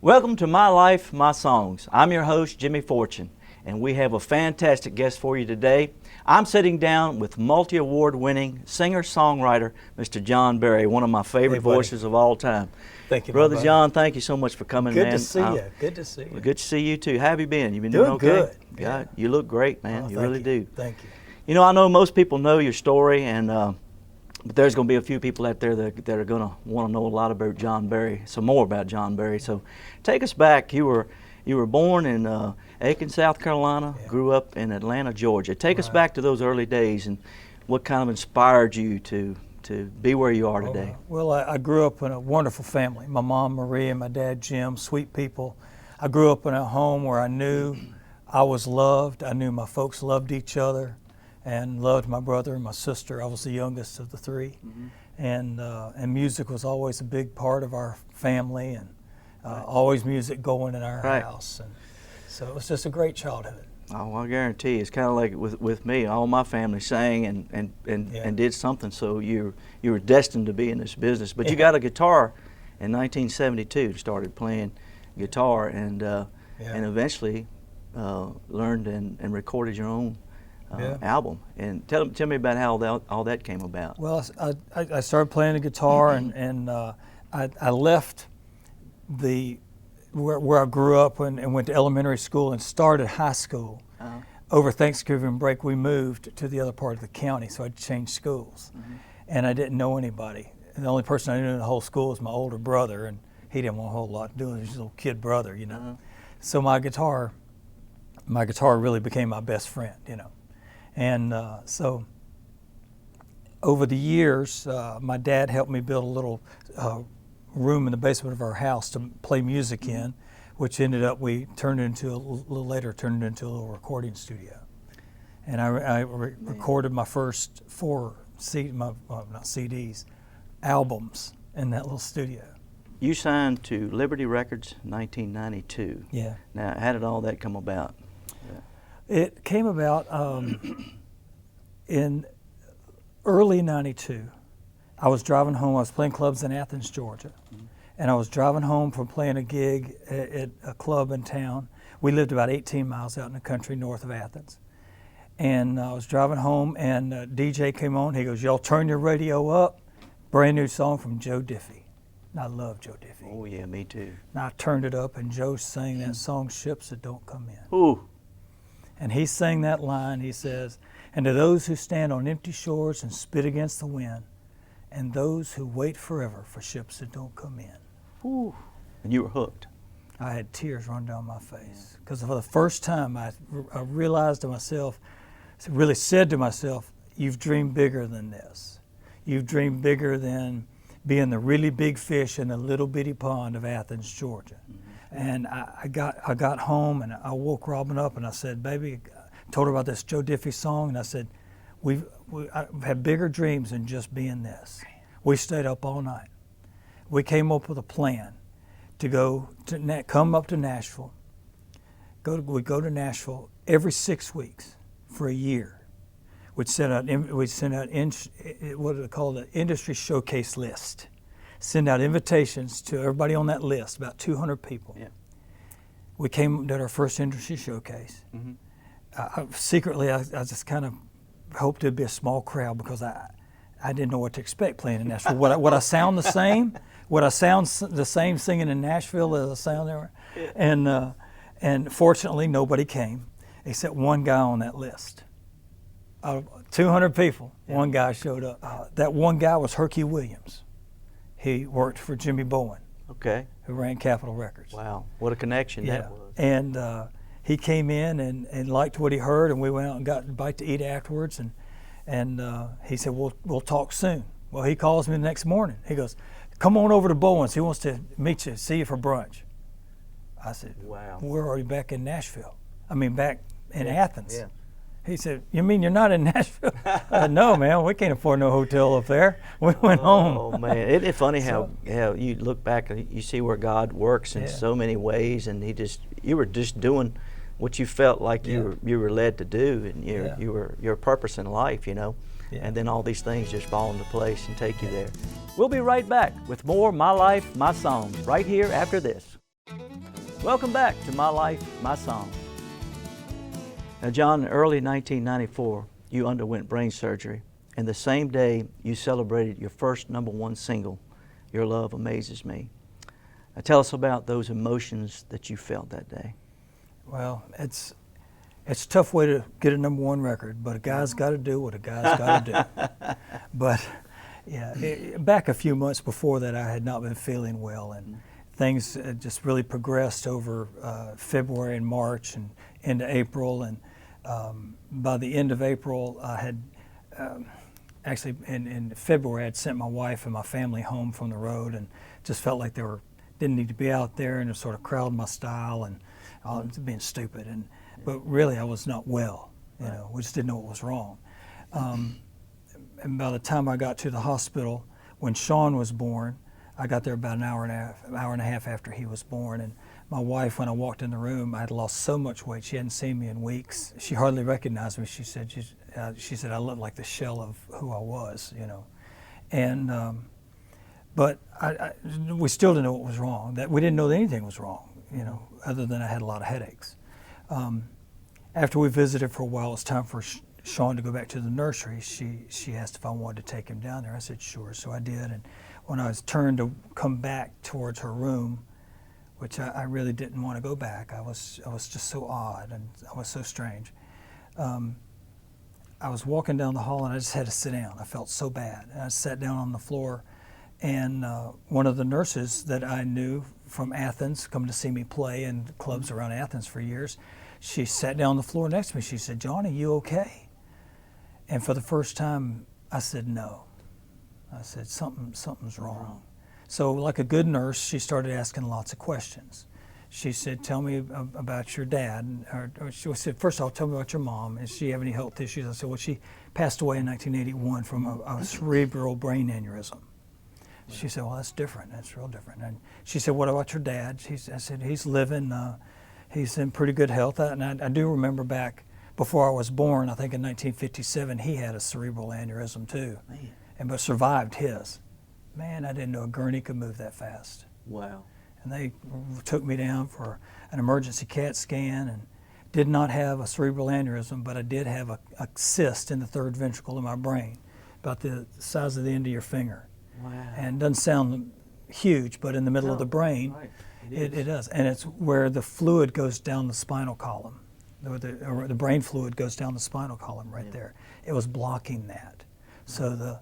Welcome to My Life, My Songs. I'm your host, Jimmy Fortune, and we have a fantastic guest for you today. I'm sitting down with multi-award winning singer-songwriter, Mr. John Berry, one of my favorite voices of all time. Thank you, Brother John, thank you so much for coming, man. Good to see you. Good to see you. Well, good to see you too. How have you been? You been doing okay? Good. Yeah. You look great, man. You really do. Thank you. You know, I know most people know your story, and but there's going to be a few people out there that are going to want to know a lot about John Berry, some more about John Berry. So take us back. You were born in Aiken, South Carolina, grew up in Atlanta, Georgia. Take us back to those early days and what kind of inspired you to be where you are today. Well, I grew up in a wonderful family. My mom, Maria, and my dad, Jim, sweet people. I grew up in a home where I knew I was loved. I knew my folks loved each other and loved my brother and my sister. I was the youngest of the three. And music was always a big part of our family, and always music going in our house. And so it was just a great childhood. Oh, I guarantee it's kind of like with me. All my family sang and did something, so you were destined to be in this business. But you got a guitar in 1972, started playing guitar, and eventually learned and recorded your own album. And tell me about how all that came about. Well, I started playing the guitar, and I left where I grew up and went to elementary school and started high school. Over Thanksgiving break, we moved to the other part of the county, so I changed schools. And I didn't know anybody. And the only person I knew in the whole school was my older brother, and he didn't want a whole lot to do with his little kid brother, you know. So my guitar really became my best friend, you know. And so over the years, my dad helped me build a little room in the basement of our house to play music in, which ended up, we turned it into, a little later, turned it into a little recording studio. And I recorded my first four albums in that little studio. You signed to Liberty Records in 1992. Yeah. Now, how did all that come about? It came about in early '92. I was driving home. I was playing clubs in Athens, Georgia, and I was driving home from playing a gig at a club in town. We lived about 18 miles out in the country north of Athens, and I was driving home, and DJ came on. He goes, "Y'all turn your radio up. Brand new song from Joe Diffie." And I love Joe Diffie. Oh yeah, me too. And I turned it up, and Joe sang that song, "Ships That Don't Come In." Ooh. And he sang that line. He says, "And to those who stand on empty shores and spit against the wind, and those who wait forever for ships that don't come in." Ooh. And you were hooked. I had tears run down my face because for the first time I realized to myself, really said to myself, you've dreamed bigger than this. You've dreamed bigger than being the really big fish in the little bitty pond of Athens, Georgia. And I got home, and I woke Robin up, and I said, "Baby," told her about this Joe Diffie song, and I said, I've had bigger dreams than just being this. We stayed up all night. We came up with a plan to come up to Nashville. We'd go to Nashville every 6 weeks for a year. We'd send out what do they call the industry showcase list. Send out invitations to everybody on that list, about 200 people. Yeah. We did our first industry showcase. Secretly, I just kind of hoped it'd be a small crowd because I didn't know what to expect playing in Nashville. Would I sound the same? Would I sound the same singing in Nashville as I sound there? Yeah. And fortunately, nobody came except one guy on that list. Out of 200 people, one guy showed up. That one guy was Herky Williams. He worked for Jimmy Bowen, who ran Capitol Records. Wow, what a connection that was. And he came in and liked what he heard, and we went out and got a bite to eat afterwards. And he said, we'll talk soon. Well, he calls me the next morning. He goes, "Come on over to Bowen's. He wants to meet you, see you for brunch." I said, wow. We're already back in Nashville. I mean, back in Athens. Yeah. He said, you mean you're not in Nashville? I said, no, man, we can't afford no hotel up there. We went home. Oh, man. Isn't it funny how you look back and you see where God works in so many ways, and you were just doing what you felt like you were led to do, and your purpose in life, you know. Yeah. And then all these things just fall into place and take you there. We'll be right back with more My Life, My Song right here after this. Welcome back to My Life, My Song. Now, John, in early 1994, you underwent brain surgery, and the same day you celebrated your first #1 single, Your Love Amazes Me. Now, tell us about those emotions that you felt that day. Well, it's a tough way to get a #1 record, but a guy's got to do what a guy's got to do. But yeah, back a few months before that, I had not been feeling well, and things just really progressed over February and March and into April. And by the end of April, I had actually in February, I had sent my wife and my family home from the road, and just felt like didn't need to be out there, and it sort of crowded my style, and I was being stupid. But really, I was not well. You know, we just didn't know what was wrong. And by the time I got to the hospital, when Sean was born, I got there about an hour and a half after he was born. And my wife, when I walked in the room, I had lost so much weight. She hadn't seen me in weeks. She hardly recognized me. She said I looked like the shell of who I was, you know. And but we still didn't know what was wrong. That we didn't know that anything was wrong, you know, other than I had a lot of headaches. After we visited for a while, it was time for Sean to go back to the nursery. She asked if I wanted to take him down there. I said sure, so I did. And when I was turned to come back towards her room, which I really didn't want to go back, I was just so odd, and I was so strange. I was walking down the hall, and I just had to sit down. I felt so bad, and I sat down on the floor. And one of the nurses that I knew from Athens, come to see me play in clubs around Athens for years, she sat down on the floor next to me. She said, "John, are you okay?" And for the first time, I said no. I said, something's wrong. So like a good nurse, she started asking lots of questions. She said, "Tell me about your dad." Or she said, "First of all, tell me about your mom. Does she have any health issues?" I said, "Well, she passed away in 1981 from a cerebral brain aneurysm." She said, "Well, that's different. That's real different." And she said, "What about your dad?" I said, "He's living. He's in pretty good health." And I do remember back before I was born, I think in 1957, he had a cerebral aneurysm too, but survived his. Man, I didn't know a gurney could move that fast. Wow. And they took me down for an emergency CAT scan, and did not have a cerebral aneurysm, but I did have a cyst in the third ventricle of my brain, about the size of the end of your finger. Wow. And it doesn't sound huge, but in the middle of the brain, it does. And it's where the fluid goes down the spinal column. Or the brain fluid goes down the spinal column right there. It was blocking that. So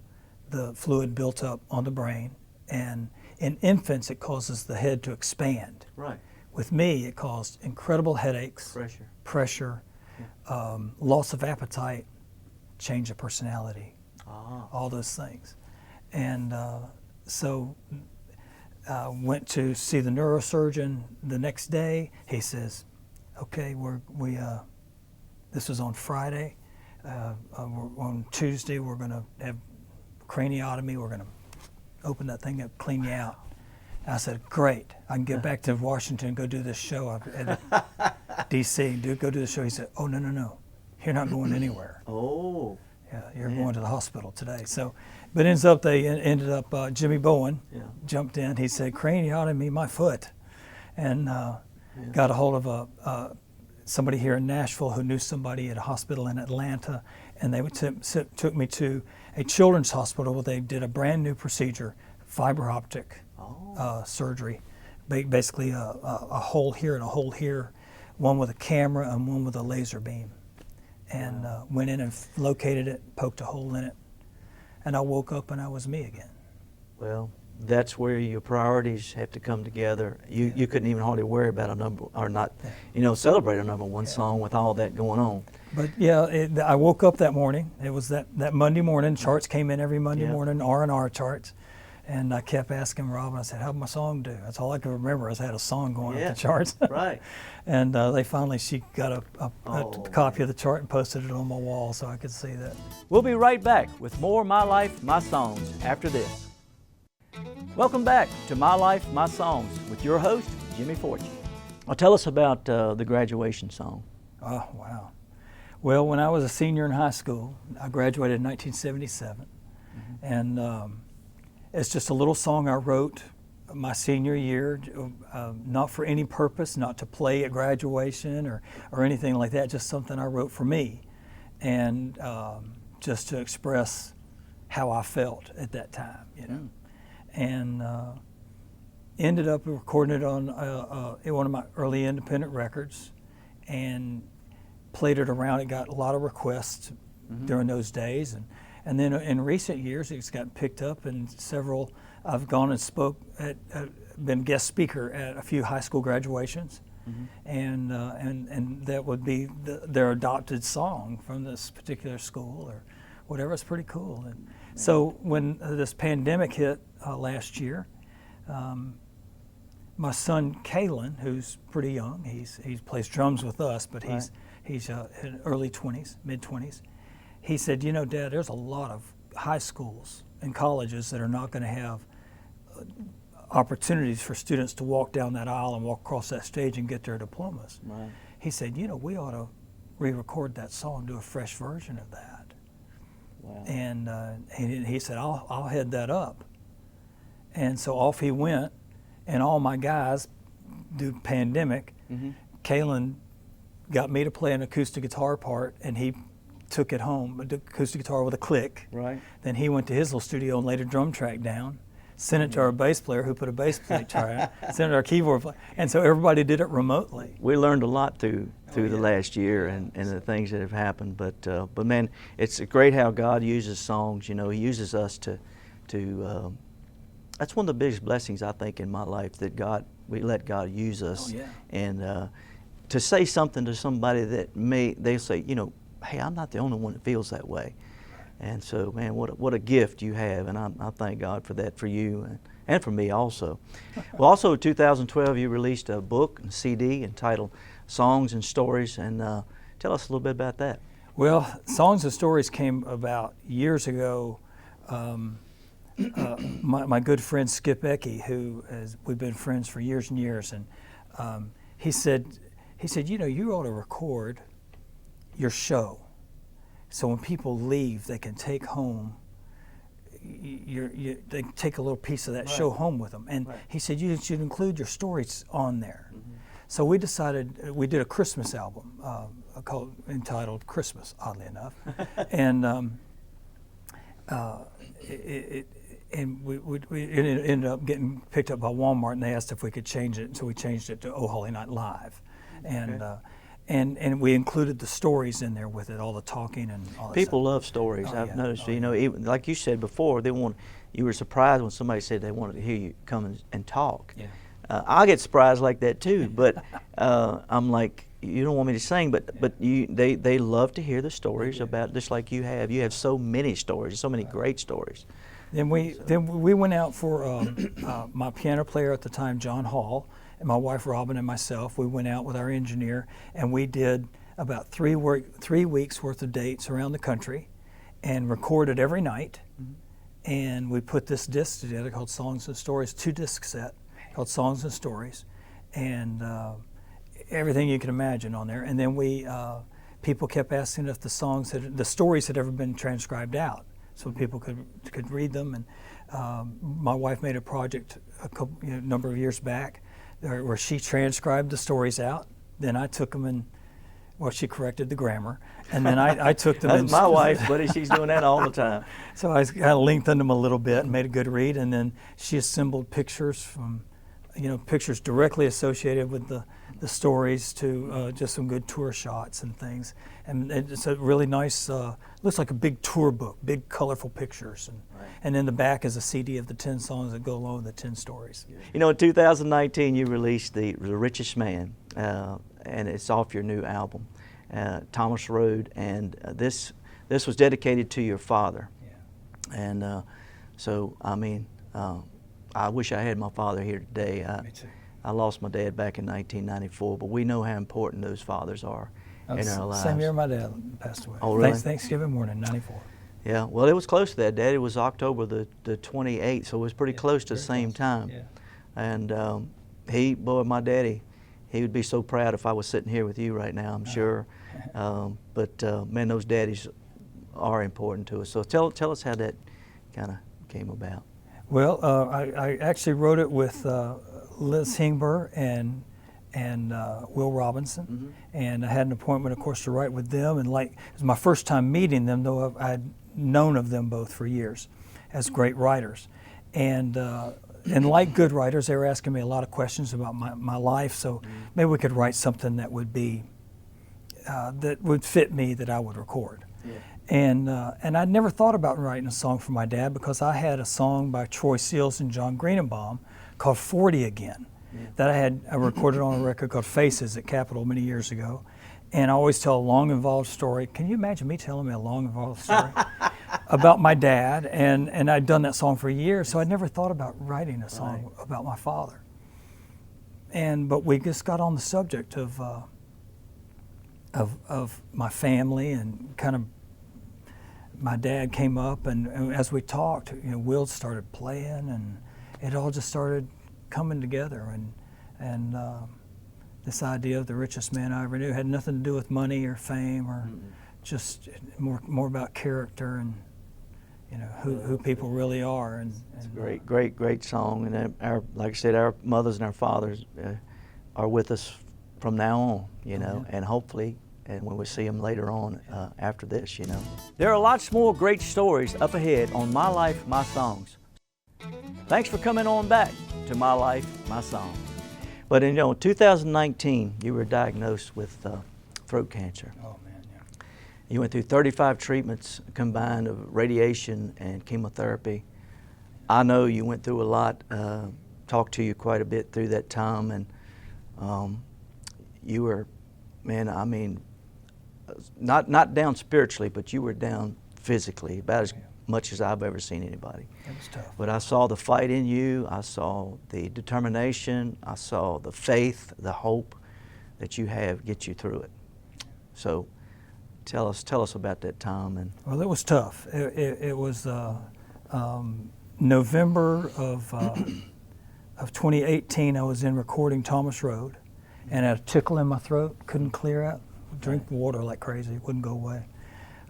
the fluid built up on the brain, and in infants it causes the head to expand. Right. With me, it caused incredible headaches, pressure, loss of appetite, change of personality, all those things. And so I went to see the neurosurgeon the next day. He says, "Okay, this was on Friday. On Tuesday, we're going to have craniotomy. We're going to open that thing up, clean you out." And I said, "Great. I can get back to Washington and go do this show at D.C. Go do the show." He said, "Oh, no. You're not going anywhere." Oh. Yeah, you're going to the hospital today. So, but they ended up, Jimmy Bowen jumped in. He said, "Craniotomy, my foot." And got a hold of somebody here in Nashville who knew somebody at a hospital in Atlanta, and they took me to a children's hospital where they did a brand new procedure, fiber optic surgery, basically a hole here and a hole here, one with a camera and one with a laser beam. And went in and located it, poked a hole in it, and I woke up and I was me again. Well, that's where your priorities have to come together. You couldn't even hardly worry about celebrate a #1 song with all that going on. But I woke up that morning. It was that Monday morning. Charts came in every Monday morning, R&R charts, And I kept asking Robin, I said, how'd my song do? That's all I could remember, is I had a song going Yeah, up the charts. right. And she got a copy of the chart and posted it on my wall so I could see that. We'll be right back with more My Life, My Songs after this. Welcome back to My Life, My Songs with your host, Jimmy Fortune. Well, tell us about the graduation song. Oh, wow. Well, when I was a senior in high school, I graduated in 1977. And it's just a little song I wrote my senior year, not for any purpose, not to play at graduation or anything like that, just something I wrote for me. And just to express how I felt at that time, you know. And ended up recording it on one of my early independent records and played it around. It got a lot of requests during those days. And then in recent years, it's gotten picked up and several, I've gone and been guest speaker at a few high school graduations. And that would be their adopted song from this particular school or whatever. It's pretty cool. And so when this pandemic hit last year, my son Kalen, who's pretty young, he plays drums with us, but he's in early 20s, mid 20s. He said, you know, Dad, there's a lot of high schools and colleges that are not going to have opportunities for students to walk down that aisle and walk across that stage and get their diplomas. Right. He said, you know, we ought to re-record that song, do a fresh version of that. Wow. And he said, I'll head that up. And so off he went, and all my guys, due to pandemic, Kalen got me to play an acoustic guitar part, and he took it home, the acoustic guitar with a click. Right. Then he went to his little studio and laid a drum track down, sent it to our bass player, who put a bass guitar out, sent it to our keyboard player, and so everybody did it remotely. We learned a lot through the last year and the things that have happened, but man, it's great how God uses songs. You know, He uses us to that's one of the biggest blessings I think in my life, that we let God use us. And to say something to somebody that they say, you know, hey, I'm not the only one that feels that way. And so, man, what a gift you have, and I thank God for that, for you and for me also. Well, also in 2012, you released a book and CD entitled Songs and Stories, and tell us a little bit about that. Well, Songs and Stories came about years ago. My good friend Skip Ecke, we've been friends for years and years, and he said, you know, you ought to record your show, so when people leave, they can take home. They take a little piece of that show home with them, and he said you should include your stories on there. So we decided, we did a Christmas album entitled Christmas, oddly enough, and we ended up getting picked up by Walmart, and they asked if we could change it, and so we changed it to Oh Holy Night Live, and we included the stories in there with it, all the talking and all that People stuff. love stories. I've noticed, you know, even, like you said before, you were surprised when somebody said they wanted to hear you come and talk. Yeah. I get surprised like that too, but I'm like, you don't want me to sing, but they love to hear the stories about, just like you have. You have so many stories, so many great stories. Then we went out for my piano player at the time, John Hall, and my wife Robin and myself. We went out with our engineer, and we did about 3 weeks worth of dates around the country, and recorded every night. And we put this disc together called Songs and Stories, 2-disc set called Songs and Stories, and everything you can imagine on there. And then people kept asking if the stories had ever been transcribed out, so people could read them. And my wife made a project a number of years back where she transcribed the stories out. Then I took them and, well, she corrected the grammar, and then I took them. That's my wife, buddy. She's doing that all the time. So I kind of lengthened them a little bit and made a good read, and then she assembled pictures from, pictures directly associated with the stories to just some good tour shots and things. And it's a really nice, looks like a big tour book, big colorful pictures. And then the back is a CD of the 10 songs that go along with the 10 stories. You know, in 2019, you released The Richest Man, and it's off your new album, Thomas Road, and this was dedicated to your father. And so, I mean, I wish I had my father here today. Me too. I lost my dad back in 1994, but we know how important those fathers are in our lives. Same year my dad passed away. Oh, really? Thanksgiving morning, 94. Yeah, well, it was close to that, Dad. It was October the 28th, so it was pretty close to the same time. Yeah. And my daddy, he would be so proud if I was sitting here with you right now, I'm sure. Man, those daddies are important to us. So tell us how that kind of came about. Well, I actually wrote it with Liz Hingber and Will Robinson, and I had an appointment, of course, to write with them. And it was my first time meeting them, though I'd known of them both for years as great writers. And like good writers, they were asking me a lot of questions about my life. So maybe we could write something that would be that would fit me, that I would record. Yeah. And I'd never thought about writing a song for my dad, because I had a song by Troy Seals and John Greenenbaum called 40 Again, that I recorded on a record called Faces at Capitol many years ago. And I always tell a long, involved story. Can you imagine me telling me a long, involved story about my dad? And I'd done that song for years, so I'd never thought about writing a song about my father. But we just got on the subject of my family, and kind of my dad came up, and as we talked, Will started playing, and it all just started coming together. And this idea of the richest man I ever knew had nothing to do with money or fame, or just more about character and who people really are. It's a great song, and like I said, our mothers and our fathers are with us from now on, and hopefully, and when we see them later on after this, There are lots more great stories up ahead on My Life, My Songs. Thanks for coming on back to My Life, My Songs. But in 2019, you were diagnosed with throat cancer. Oh man, yeah. You went through 35 treatments combined of radiation and chemotherapy. I know you went through a lot, talked to you quite a bit through that time, and you were, not down spiritually, but you were down physically, about as much as I've ever seen anybody. It was tough. But I saw the fight in you, I saw the determination, I saw the faith, the hope that you have get you through it. So tell us about that time. Well, it was tough. It was November of 2018. I was in recording Thomas Road, and I had a tickle in my throat, couldn't clear out. Drink water like crazy, it wouldn't go away.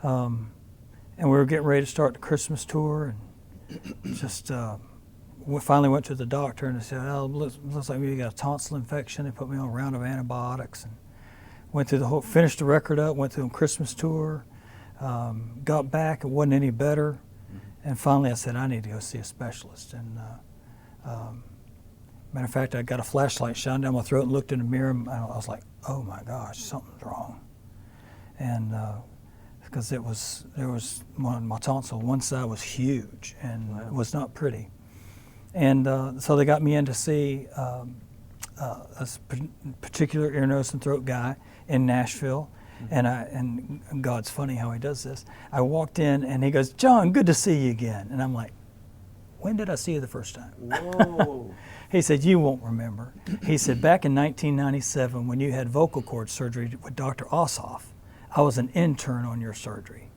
And we were getting ready to start the Christmas tour, and just we finally went to the doctor, and they said, "Oh, looks like you got a tonsil infection." They put me on a round of antibiotics, and went through finished the record up, went through a Christmas tour, got back, it wasn't any better, and finally I said, I need to go see a specialist. And matter of fact, I got a flashlight shined down my throat and looked in the mirror, and I was like, oh my gosh, something's wrong. And because there was my tonsil, one side was huge and it was not pretty. And so they got me in to see a particular ear, nose, and throat guy in Nashville. And God's funny how he does this. I walked in and he goes, "John, good to see you again." And I'm like, when did I see you the first time? Whoa. He said, "You won't remember." He said, "Back in 1997, when you had vocal cord surgery with Dr. Ossoff, I was an intern on your surgery."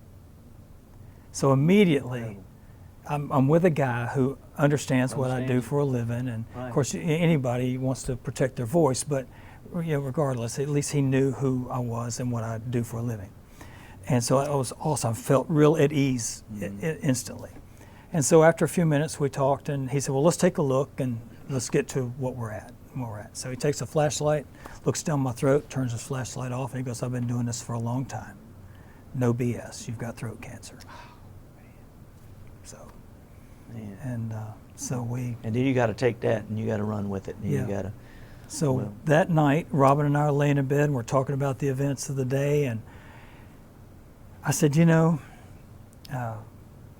So immediately, I'm with a guy who understands what I do for a living, and of course, anybody wants to protect their voice, but regardless, at least he knew who I was and what I do for a living. And so it was awesome. I felt real at ease instantly. And so after a few minutes, we talked, and he said, "Well, let's take a look and let's get to what we're at." So he takes a flashlight, looks down my throat, turns his flashlight off, and he goes, "I've been doing this for a long time. No BS. You've got throat cancer." So, and And then you got to take that and you got to run with it. And you got to. So that night, Robin and I are laying in bed and we're talking about the events of the day, and I said, I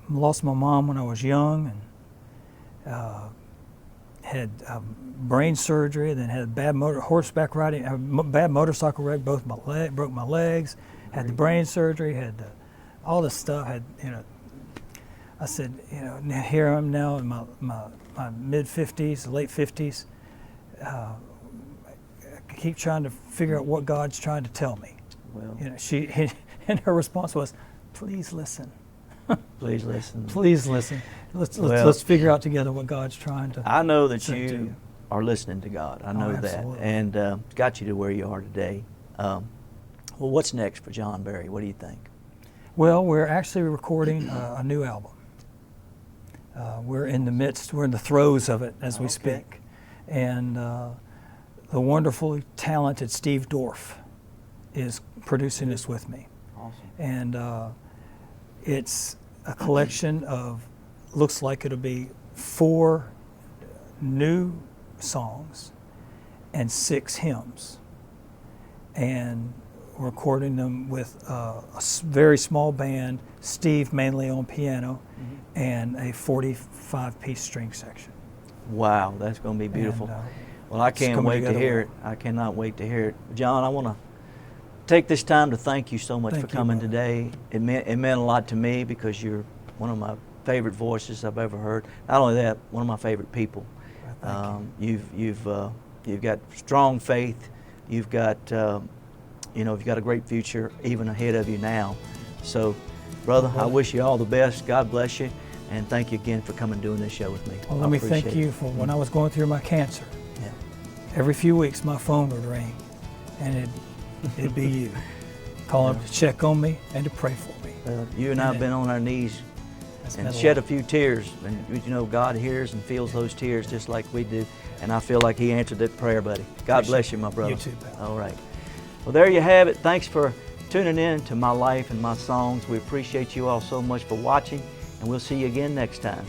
lost my mom when I was young, and had brain surgery, then had bad horseback riding, bad motorcycle wreck, broke my legs, had the brain surgery, had all this stuff, I said, you know, here I am now in my mid-50s, late 50s. I keep trying to figure out what God's trying to tell me. Well, You know, and her response was, "Please listen. please listen. Please listen. Well, Let's figure out together what God's trying to." I know that say to you are listening to God. I know that, absolutely. and got you to where you are today. Well, what's next for John Berry? What do you think? Well, we're actually recording a new album. We're in the throes of it as we Okay. speak. And the wonderfully talented Steve Dorff is producing this with me. Awesome. And it's a collection of, looks like it'll be 4 new songs and 6 hymns. And we're recording them with very small band, Steve mainly on piano, and a 45-piece string section. Wow, that's going to be beautiful. And, well, I it's can't coming wait to together hear well. it. I cannot wait to hear it. John, I want to take this time to thank you so much Thank for you, coming brother. today. It meant a lot to me because you're one of my favorite voices I've ever heard. Not only that, one of my favorite people. Well, thank You've got strong faith. You've got you've got a great future even ahead of you now. So, brother, I wish you all the best. God bless you, and thank you again for coming and doing this show with me. Well, I let me thank appreciate you it. for when I was going through my cancer. Yeah. Every few weeks, my phone would ring, and it'd be you calling to check on me and to pray for me. You and I have been on our knees That's and meant a shed a lot. few tears, and God hears and feels those tears just like we do, and I feel like He answered that prayer, buddy. God bless you, my brother. You too, pal. All right. Well, there you have it. Thanks for tuning in to my life and my songs. We appreciate you all so much for watching, and we'll see you again next time.